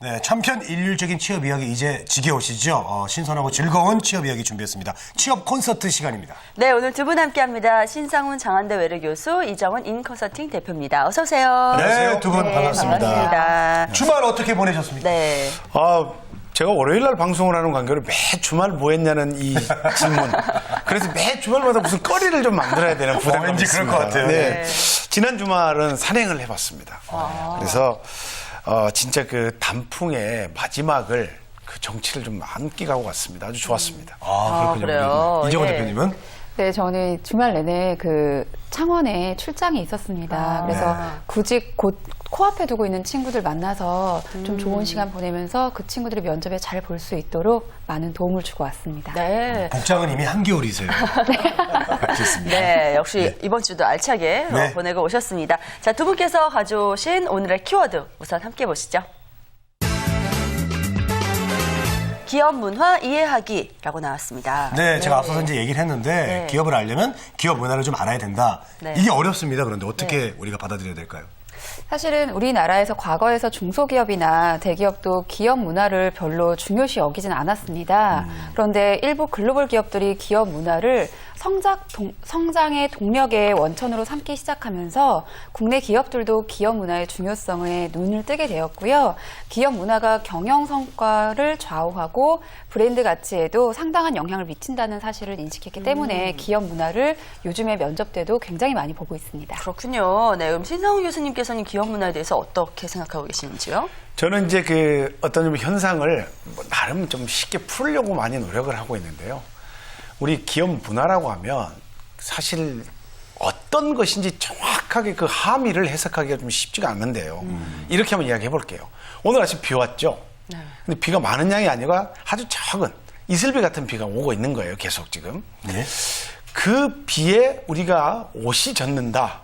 네, 참편 일률적인 취업 이야기 이제 지겨우시죠? 신선하고 즐거운 취업 이야기 준비했습니다. 취업 콘서트 시간입니다. 네, 오늘 두 분 함께합니다. 신상훈 장한대 외래교수, 이정원 인컨설팅 대표입니다. 어서 오세요. 네, 두 분 네, 반갑습니다. 반갑습니다. 주말 어떻게 보내셨습니까? 네. 제가 월요일 날 방송을 하는 관계로 매 주말 뭐 했냐는 이 질문. 그래서 매 주말마다 무슨 거리를 좀 만들어야 되는 부담감이 왠지 있습니다. 그럴 것 같아요. 네. 지난 주말은 산행을 해봤습니다. 그래서 진짜 그 단풍의 마지막을 그 정치를 좀 만끽하고 갔습니다. 아주 좋았습니다. 그렇군요. 그래요? 이정원 예. 대표님은? 네, 저는 주말 내내 그 창원에 출장이 있었습니다. 그래서 굳이 곧 코앞에 두고 있는 친구들 만나서 좀 좋은 시간 보내면서 그 친구들이 면접에 잘 볼 수 있도록 많은 도움을 주고 왔습니다. 네. 복장은 이미 한겨울이세요. 좋습니다. 네, 역시 이번 주도 알차게 네. 보내고 오셨습니다. 자, 두 분께서 가져오신 오늘의 키워드 우선 함께 보시죠. 기업 문화 이해하기라고 나왔습니다. 네, 제가 앞서서 이제 얘기를 했는데 네. 기업을 알려면 기업 문화를 좀 알아야 된다. 네. 이게 어렵습니다. 그런데 어떻게 우리가 받아들여야 될까요? 사실은 우리나라에서 과거에서 중소기업이나 대기업도 기업 문화를 별로 중요시 여기진 않았습니다. 그런데 일부 글로벌 기업들이 기업 문화를 성장의 동력의 원천으로 삼기 시작하면서 국내 기업들도 기업 문화의 중요성에 눈을 뜨게 되었고요. 기업 문화가 경영 성과를 좌우하고 브랜드 가치에도 상당한 영향을 미친다는 사실을 인식했기 때문에 기업 문화를 요즘에 면접 때도 굉장히 많이 보고 있습니다. 그렇군요. 네, 그럼 신상훈 교수님께서는 기업 문화에 대해서 어떻게 생각하고 계시는지요? 저는 이제 그 어떤 좀 현상을 나름 좀 쉽게 풀려고 많이 노력을 하고 있는데요. 우리 기업 문화라고 하면 사실 어떤 것인지 정확하게 그 함의를 해석하기가 좀 쉽지가 않는데요. 이렇게 한번 이야기해 볼게요. 오늘 아침 비 왔죠? 네. 근데 비가 많은 양이 아니라 아주 적은 이슬비 같은 비가 오고 있는 거예요. 계속 지금. 네. 그 비에 우리가 옷이 젖는다.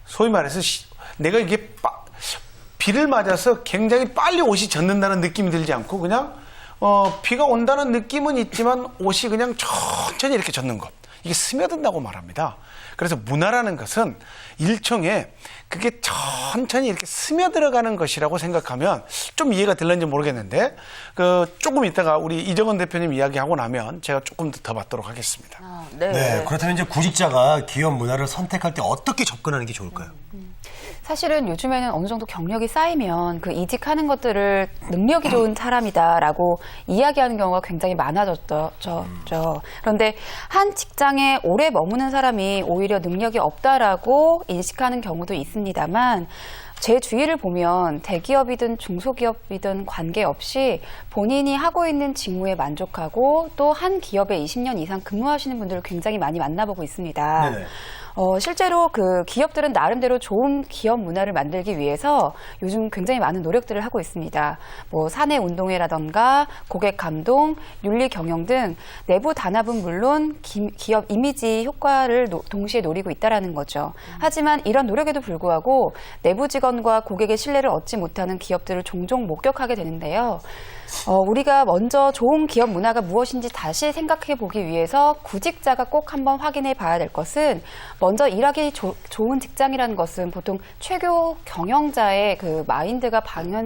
소위 말해서 내가 이게 비를 맞아서 굉장히 빨리 옷이 젖는다는 느낌이 들지 않고 그냥 비가 온다는 느낌은 있지만 옷이 그냥 천천히 이렇게 젖는 것. 이게 스며든다고 말합니다. 그래서 문화라는 것은 일종의 그게 천천히 이렇게 스며들어가는 것이라고 생각하면 좀 이해가 될는지 모르겠는데 조금 이따가 우리 이정원 대표님 이야기하고 나면 제가 조금 더 받도록 하겠습니다. 네. 네, 그렇다면 이제 구직자가 기업 문화를 선택할 때 어떻게 접근하는 게 좋을까요? 사실은 요즘에는 어느 정도 경력이 쌓이면 그 이직하는 것들을 능력이 좋은 사람이다라고 이야기하는 경우가 굉장히 많아졌죠. 그런데 한 직장에 오래 머무는 사람이 오히려 능력이 없다라고 인식하는 경우도 있습니다만 제 주위를 보면 대기업이든 중소기업이든 관계없이 본인이 하고 있는 직무에 만족하고 또 한 기업에 20년 이상 근무하시는 분들을 굉장히 많이 만나보고 있습니다. 네네. 실제로 그 기업들은 나름대로 좋은 기업 문화를 만들기 위해서 요즘 굉장히 많은 노력들을 하고 있습니다. 뭐 사내 운동회라던가 고객 감동, 윤리 경영 등 내부 단합은 물론 기업 이미지 효과를 동시에 노리고 있다라는 거죠. 하지만 이런 노력에도 불구하고 내부 직원과 고객의 신뢰를 얻지 못하는 기업들을 종종 목격하게 되는데요. 우리가 먼저 좋은 기업 문화가 무엇인지 다시 생각해 보기 위해서 구직자가 꼭 한번 확인해 봐야 될 것은 먼저 일하기 좋은 직장이라는 것은 보통 최고 경영자의 그 마인드가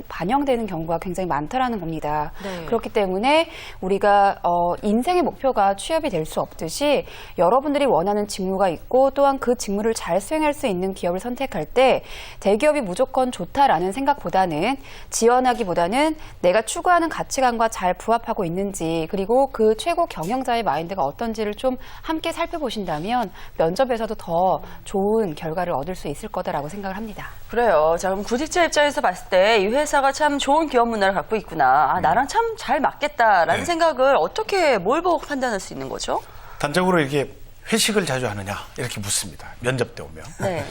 반영되는 경우가 굉장히 많다라는 겁니다. 네. 그렇기 때문에 우리가 인생의 목표가 취업이 될 수 없듯이 여러분들이 원하는 직무가 있고 또한 그 직무를 잘 수행할 수 있는 기업을 선택할 때 대기업이 무조건 좋다라는 생각보다는 지원하기보다는 내가 추구하는 가치관과 잘 부합하고 있는지 그리고 그 최고 경영자의 마인드가 어떤지를 좀 함께 살펴보신다면 면접에서도 더 좋은 결과를 얻을 수 있을 거다라고 생각을 합니다. 그래요. 자, 그럼 구직자 입장에서 봤을 때 이 회사가 참 좋은 기업 문화를 갖고 있구나. 나랑 참 잘 맞겠다라는 네. 생각을 어떻게 뭘 보고 판단할 수 있는 거죠? 단적으로 이렇게 회식을 자주 하느냐 이렇게 묻습니다. 면접 때 오면. 네.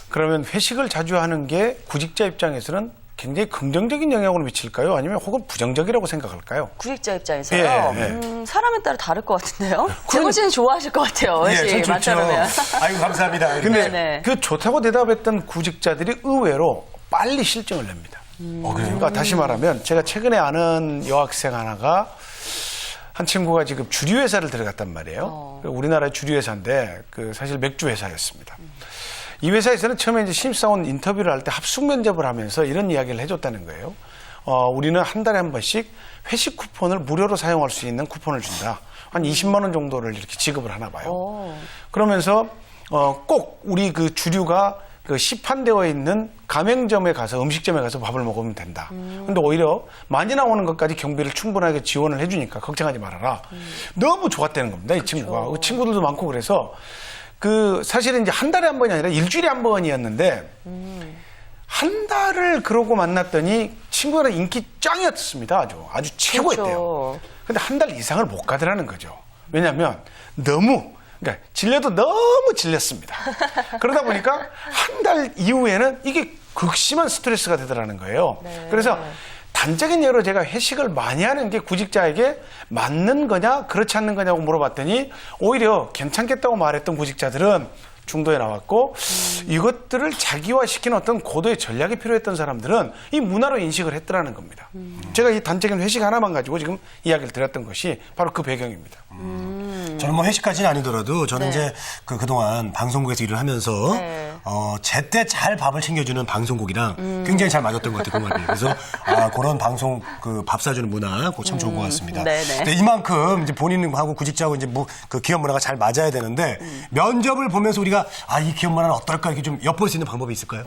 그러면 회식을 자주 하는 게 구직자 입장에서는 굉장히 긍정적인 영향을 미칠까요? 아니면 혹은 부정적이라고 생각할까요? 구직자 입장에서요. 예. 사람에 따라 다를 것 같은데요. 재훈 씨는 좋아하실 것 같아요. 네, 회식 저 좋죠. 많다면. 아이고, 감사합니다. 근데 네네. 그 좋다고 대답했던 구직자들이 의외로 빨리 실증을 냅니다. 그래요? 그러니까 다시 말하면 제가 최근에 아는 여학생 하나가 한 친구가 지금 주류회사를 들어갔단 말이에요. 우리나라의 주류회사인데 사실 맥주 회사였습니다. 이 회사에서는 처음에 이제 신입사원 인터뷰를 할 때 합숙 면접을 하면서 이런 이야기를 해줬다는 거예요. 우리는 한 달에 한 번씩 회식 쿠폰을 무료로 사용할 수 있는 쿠폰을 준다. 한 20만 원 정도를 이렇게 지급을 하나 봐요. 오. 그러면서 꼭 우리 그 주류가 그 시판되어 있는 가맹점에 가서 음식점에 가서 밥을 먹으면 된다. 근데 오히려 많이 나오는 것까지 경비를 충분하게 지원을 해주니까 걱정하지 말아라. 너무 좋았다는 겁니다. 이 친구가. 그 친구들도 많고 그래서 그 사실은 이제 한 달에 한 번이 아니라 일주일에 한 번이었는데 한 달을 그러고 만났더니 친구들은 인기 짱이었습니다. 아주 최고였대요. 그렇죠. 근데 한 달 이상을 못 가더라는 거죠. 왜냐하면 너무 그러니까 질려도 너무 질렸습니다. 그러다 보니까 한 달 이후에는 이게 극심한 스트레스가 되더라는 거예요. 네. 그래서 단적인 예로 제가 회식을 많이 하는 게 구직자에게 맞는 거냐 그렇지 않는 거냐고 물어봤더니 오히려 괜찮겠다고 말했던 구직자들은 중도에 나왔고 이것들을 자기화시키는 어떤 고도의 전략이 필요했던 사람들은 이 문화로 인식을 했더라는 겁니다. 제가 이 단적인 회식 하나만 가지고 지금 이야기를 드렸던 것이 바로 그 배경입니다. 저는 뭐 회식까지는 아니더라도 저는 네. 이제 그동안 방송국에서 일을 하면서 네. 제때 잘 밥을 챙겨주는 방송국이랑 굉장히 잘 맞았던 것 같아요. 그 말이. 그래서 그런 방송 그 밥 사주는 문화 그거 참 좋은 것 같습니다. 네네. 근데 이만큼 이제 본인하고 구직자하고 이제 뭐 그 기업 문화가 잘 맞아야 되는데 면접을 보면서 우리가 이 기업 문화는 어떨까 이렇게 좀 엿볼 수 있는 방법이 있을까요?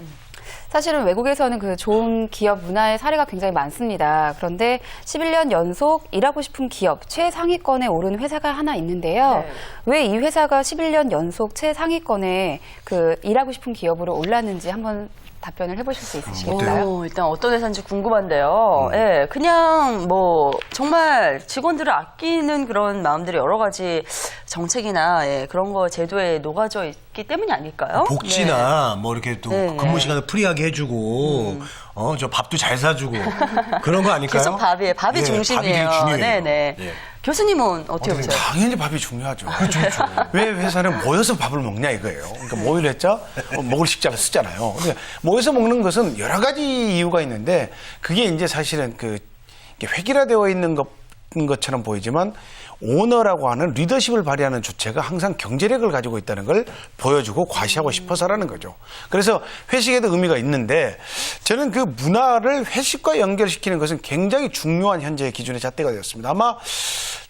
사실은 외국에서는 그 좋은 기업 문화의 사례가 굉장히 많습니다. 그런데 11년 연속 일하고 싶은 기업 최상위권에 오른 회사가 하나 있는데요. 네. 왜 이 회사가 11년 연속 최상위권에 그 일하고 싶은 기업으로 올랐는지 한번 답변을 해보실 수 있으실까요? 일단 어떤 회사인지 궁금한데요. 예, 그냥 뭐 정말 직원들을 아끼는 그런 마음들이 여러 가지 정책이나 그런 거 제도에 녹아져 있기 때문이 아닐까요? 복지나 뭐 이렇게 또 네. 근무 시간을 프리하게 해주고 저 밥도 잘 사주고 그런 거 아닐까요? 계속 밥이 예, 중심이에요. 밥이 되게 중요해요. 네네. 예. 교수님은 어떻게 보세요? 당연히 밥이 중요하죠. 왜 회사는 모여서 밥을 먹냐 이거예요. 그러니까 모이를 했자 먹을 식자를 쓰잖아요. 근데 모여서 먹는 것은 여러 가지 이유가 있는데 그게 이제 사실은 그 이게 획일화되어 있는 것처럼 보이지만 오너라고 하는 리더십을 발휘하는 주체가 항상 경제력을 가지고 있다는 걸 보여주고 과시하고 싶어서라는 거죠. 그래서 회식에도 의미가 있는데 저는 그 문화를 회식과 연결시키는 것은 굉장히 중요한 현재의 기준의 잣대가 되었습니다. 아마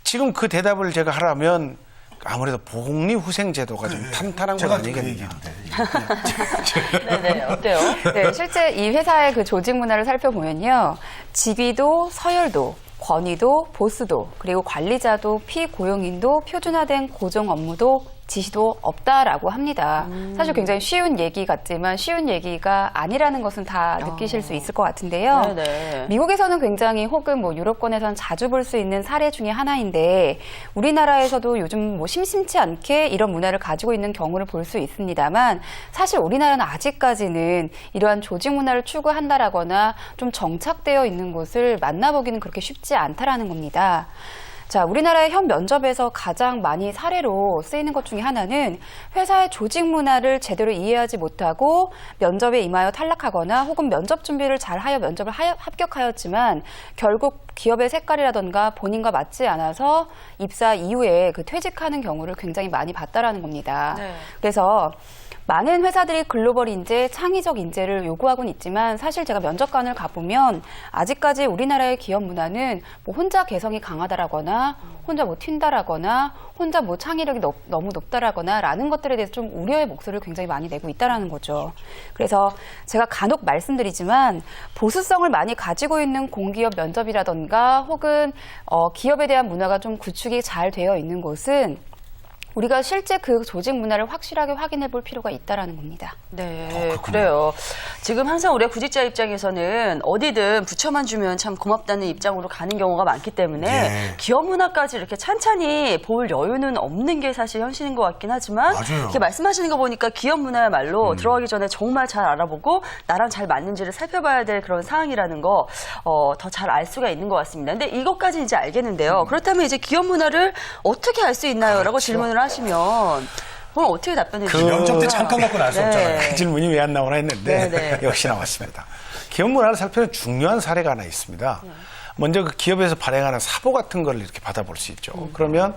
지금 그 대답을 제가 하라면 아무래도 복리후생제도가 좀 탄탄한 건 제가 그 아니겠느냐. 얘기해도 돼. 네네. 어때요? 네, 실제 이 회사의 그 조직 문화를 살펴보면요. 직위도 서열도 권위도 보스도 그리고 관리자도 피고용인도 표준화된 고정 업무도 지시도 없다라고 합니다. 사실 굉장히 쉬운 얘기 같지만 쉬운 얘기가 아니라는 것은 다 느끼실 수 있을 것 같은데요. 네네. 미국에서는 굉장히 혹은 뭐 유럽권에서는 자주 볼 수 있는 사례 중에 하나인데 우리나라에서도 요즘 뭐 심심치 않게 이런 문화를 가지고 있는 경우를 볼 수 있습니다만 사실 우리나라는 아직까지는 이러한 조직 문화를 추구한다라거나 좀 정착되어 있는 곳을 만나보기는 그렇게 쉽지 않다라는 겁니다. 자, 우리나라의 현 면접에서 가장 많이 사례로 쓰이는 것 중에 하나는 회사의 조직 문화를 제대로 이해하지 못하고 면접에 임하여 탈락하거나 혹은 면접 준비를 잘하여 면접을 합격하였지만 결국 기업의 색깔이라던가 본인과 맞지 않아서 입사 이후에 그 퇴직하는 경우를 굉장히 많이 봤다라는 겁니다. 네. 그래서 많은 회사들이 글로벌 인재, 창의적 인재를 요구하고는 있지만 사실 제가 면접관을 가보면 아직까지 우리나라의 기업 문화는 뭐 혼자 개성이 강하다라거나 혼자 뭐 튄다라거나 혼자 뭐 창의력이 너무 높다라거나 라는 것들에 대해서 좀 우려의 목소리를 굉장히 많이 내고 있다라는 거죠. 그래서 제가 간혹 말씀드리지만 보수성을 많이 가지고 있는 공기업 면접이라던가 혹은 기업에 대한 문화가 좀 구축이 잘 되어 있는 곳은 우리가 실제 그 조직 문화를 확실하게 확인해 볼 필요가 있다라는 겁니다. 네, 그래요. 지금 항상 우리가 구직자 입장에서는 어디든 부처만 주면 참 고맙다는 입장으로 가는 경우가 많기 때문에 예. 기업 문화까지 이렇게 찬찬히 볼 여유는 없는 게 사실 현실인 것 같긴 하지만 맞아요. 이렇게 말씀하시는 거 보니까 기업 문화야말로 들어가기 전에 정말 잘 알아보고 나랑 잘 맞는지를 살펴봐야 될 그런 상황이라는 거 더 잘 알 수가 있는 것 같습니다. 근데 이것까지 이제 알겠는데요. 그렇다면 이제 기업 문화를 어떻게 알 수 있나요? 라고 질문을 하시면 그럼 어떻게 답변해 주세요? 면접 때 잠깐 갖고는 알 수 없잖아요. 그 질문이 왜 안 나오나 했는데 네. 역시 나왔습니다. 기업 문화를 살피는 중요한 사례가 하나 있습니다. 먼저 그 기업에서 발행하는 사보 같은 걸 이렇게 받아볼 수 있죠. 그러면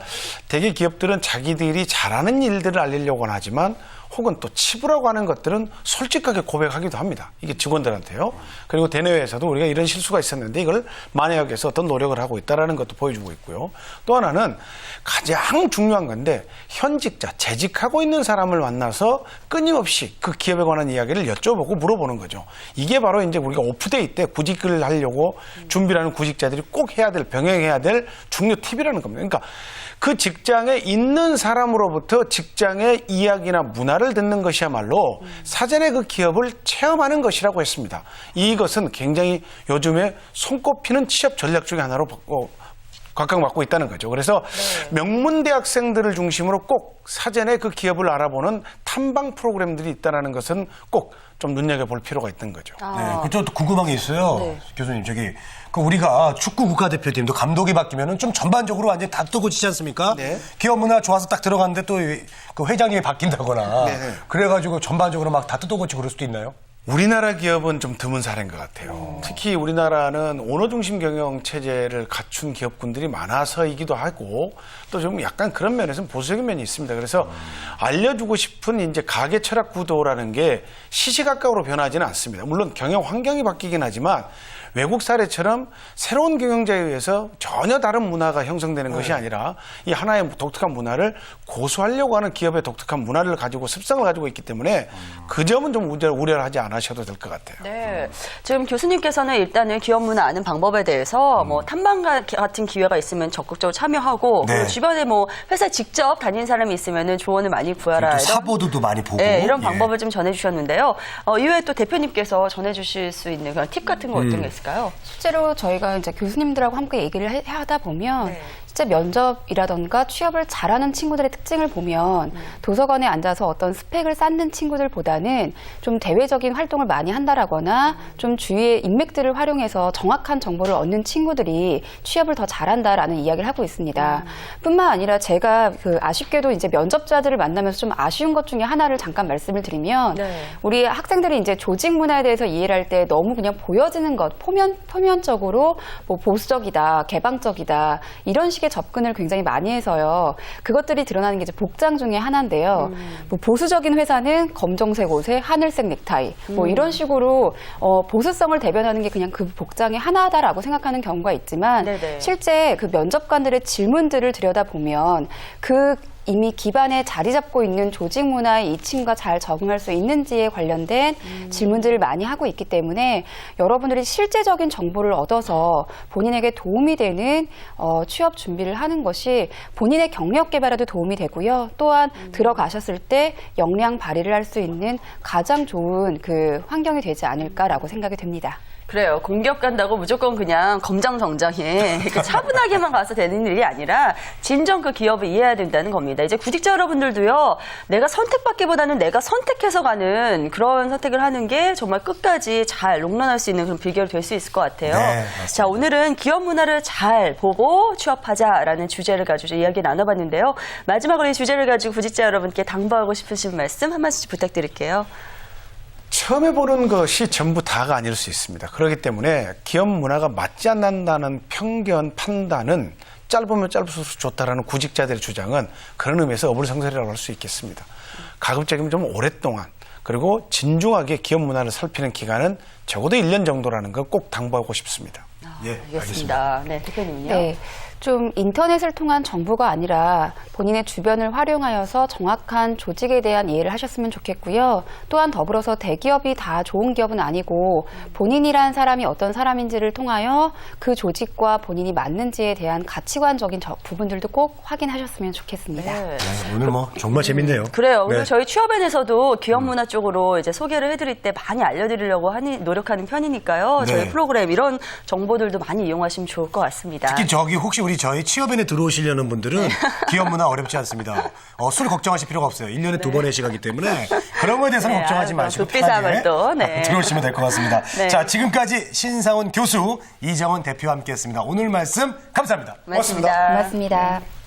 대개 기업들은 자기들이 잘하는 일들을 알리려고는 하지만 혹은 또 치부라고 하는 것들은 솔직하게 고백하기도 합니다. 이게 직원들한테요. 그리고 대내외에서도 우리가 이런 실수가 있었는데 이걸 만회하기 위해서 어떤 노력을 하고 있다는 것도 보여주고 있고요. 또 하나는 가장 중요한 건데 현직자, 재직하고 있는 사람을 만나서 끊임없이 그 기업에 관한 이야기를 여쭤보고 물어보는 거죠. 이게 바로 이제 우리가 오프데이 때 구직을 하려고 준비를 하는 구직자들이 꼭 해야 될, 병행해야 될 중요 팁이라는 겁니다. 그러니까 그 직장에 있는 사람으로부터 직장의 이야기나 문화를 듣는 것이야말로 사전에 그 기업을 체험하는 것이라고 했습니다. 이것은 굉장히 요즘에 손꼽히는 취업 전략 중에 하나로 각광받고 있다는 거죠. 그래서 명문대학생들을 중심으로 꼭 사전에 그 기업을 알아보는 탐방 프로그램들이 있다는 것은 꼭 좀 눈여겨볼 필요가 있는 거죠. 네, 또 궁금한 게 있어요. 교수님, 그 우리가 축구 국가대표팀도 감독이 바뀌면은 좀 전반적으로 완전히 다 뜨고지지 않습니까? 네. 기업 문화 좋아서 딱 들어갔는데 또 그 회장님이 바뀐다거나 네. 그래가지고 전반적으로 막 다 뜯어고치고 그럴 수도 있나요? 우리나라 기업은 좀 드문 사례인 것 같아요. 특히 우리나라는 오너 중심 경영 체제를 갖춘 기업군들이 많아서이기도 하고 또 좀 약간 그런 면에서는 보수적인 면이 있습니다. 그래서 알려주고 싶은 이제 가계 철학 구도라는 게 시시각각으로 변하지는 않습니다. 물론 경영 환경이 바뀌긴 하지만 외국 사례처럼 새로운 경영자에 의해서 전혀 다른 문화가 형성되는 것이 아니라 이 하나의 독특한 문화를 고수하려고 하는 기업의 독특한 문화를 가지고 습성을 가지고 있기 때문에 그 점은 좀 우려를 하지 않으셔도 될 것 같아요. 네. 지금 교수님께서는 일단은 기업 문화 아는 방법에 대해서 뭐 탐방 같은 기회가 있으면 적극적으로 참여하고 네. 그리고 주변에 뭐 회사에 직접 다니는 사람이 있으면은 조언을 많이 구하라. 또 사보도도 많이 보고. 네, 이런 예. 방법을 좀 전해주셨는데요. 이외에 또 대표님께서 전해주실 수 있는 그런 팁 같은 거 어떤 게 있을까요? 실제로 저희가 이제 교수님들하고 함께 얘기를 하다 보면 네. 실제 면접이라던가 취업을 잘하는 친구들의 특징을 보면 도서관에 앉아서 어떤 스펙을 쌓는 친구들보다는 좀 대외적인 활동을 많이 한다라거나 좀 주위의 인맥들을 활용해서 정확한 정보를 얻는 친구들이 취업을 더 잘한다라는 이야기를 하고 있습니다. 뿐만 아니라 제가 그 아쉽게도 이제 면접자들을 만나면서 좀 아쉬운 것 중에 하나를 잠깐 말씀을 드리면 네. 우리 학생들이 이제 조직 문화에 대해서 이해를 할 때 너무 그냥 보여지는 것, 표면적으로 뭐 보수적이다, 개방적이다 이런 식의 접근을 굉장히 많이 해서요. 그것들이 드러나는 게 이제 복장 중에 하나인데요. 뭐 보수적인 회사는 검정색 옷에 하늘색 넥타이 뭐 이런 식으로 보수성을 대변하는 게 그냥 그 복장의 하나다라고 생각하는 경우가 있지만 네네. 실제 그 면접관들의 질문들을 들여다보면 그 이미 기반에 자리 잡고 있는 조직 문화에 이 친구가 잘 적응할 수 있는지에 관련된 질문들을 많이 하고 있기 때문에 여러분들이 실제적인 정보를 얻어서 본인에게 도움이 되는 취업 준비를 하는 것이 본인의 경력 개발에도 도움이 되고요. 또한 들어가셨을 때 역량 발휘를 할 수 있는 가장 좋은 그 환경이 되지 않을까라고 생각이 됩니다. 그래요. 공기업 간다고 무조건 그냥 검장정장에 이렇게 차분하게만 가서 되는 일이 아니라 진정 그 기업을 이해해야 된다는 겁니다. 이제 구직자 여러분들도요. 내가 선택받기보다는 내가 선택해서 가는 그런 선택을 하는 게 정말 끝까지 잘 롱런할 수 있는 그런 비결이 될 수 있을 것 같아요. 네, 맞습니다. 자, 오늘은 기업 문화를 잘 보고 취업하자라는 주제를 가지고 이야기 나눠봤는데요. 마지막으로 이 주제를 가지고 구직자 여러분께 당부하고 싶으신 말씀 한 말씀씩 부탁드릴게요. 처음 해보는 것이 전부 다가 아닐 수 있습니다. 그렇기 때문에 기업 문화가 맞지 않는다는 편견, 판단은 짧으면 짧을수록 좋다라는 구직자들의 주장은 그런 의미에서 어불성설이라고 할 수 있겠습니다. 가급적이면 좀 오랫동안 그리고 진중하게 기업 문화를 살피는 기간은 적어도 1년 정도라는 걸 꼭 당부하고 싶습니다. 예, 알겠습니다. 네, 대표님은요? 네. 좀 인터넷을 통한 정보가 아니라 본인의 주변을 활용하여서 정확한 조직에 대한 이해를 하셨으면 좋겠고요. 또한 더불어서 대기업이 다 좋은 기업은 아니고 본인이란 사람이 어떤 사람인지를 통하여 그 조직과 본인이 맞는지에 대한 가치관적인 부분들도 꼭 확인하셨으면 좋겠습니다. 네. 네, 오늘 뭐 정말 재밌네요. 그래요. 그리고 네. 저희 취업엔에서도 기업 문화 쪽으로 이제 소개를 해드릴 때 많이 알려드리려고 노력하는 편이니까요. 네. 저희 프로그램 이런 정보들도 많이 이용하시면 좋을 것 같습니다. 특히 혹시 우리 저희 취업인에 들어오시려는 분들은 기업 문화 어렵지 않습니다. 술 걱정하실 필요가 없어요. 1년에 2번의 시간이기 때문에 그런 거에 대해서는 네, 걱정하지 마시고 급비상을 또, 네. 들어오시면 될 것 같습니다. 네. 자, 지금까지 신상훈 교수, 이정원 대표와 함께했습니다. 오늘 말씀 감사합니다. 고맙습니다. 고맙습니다.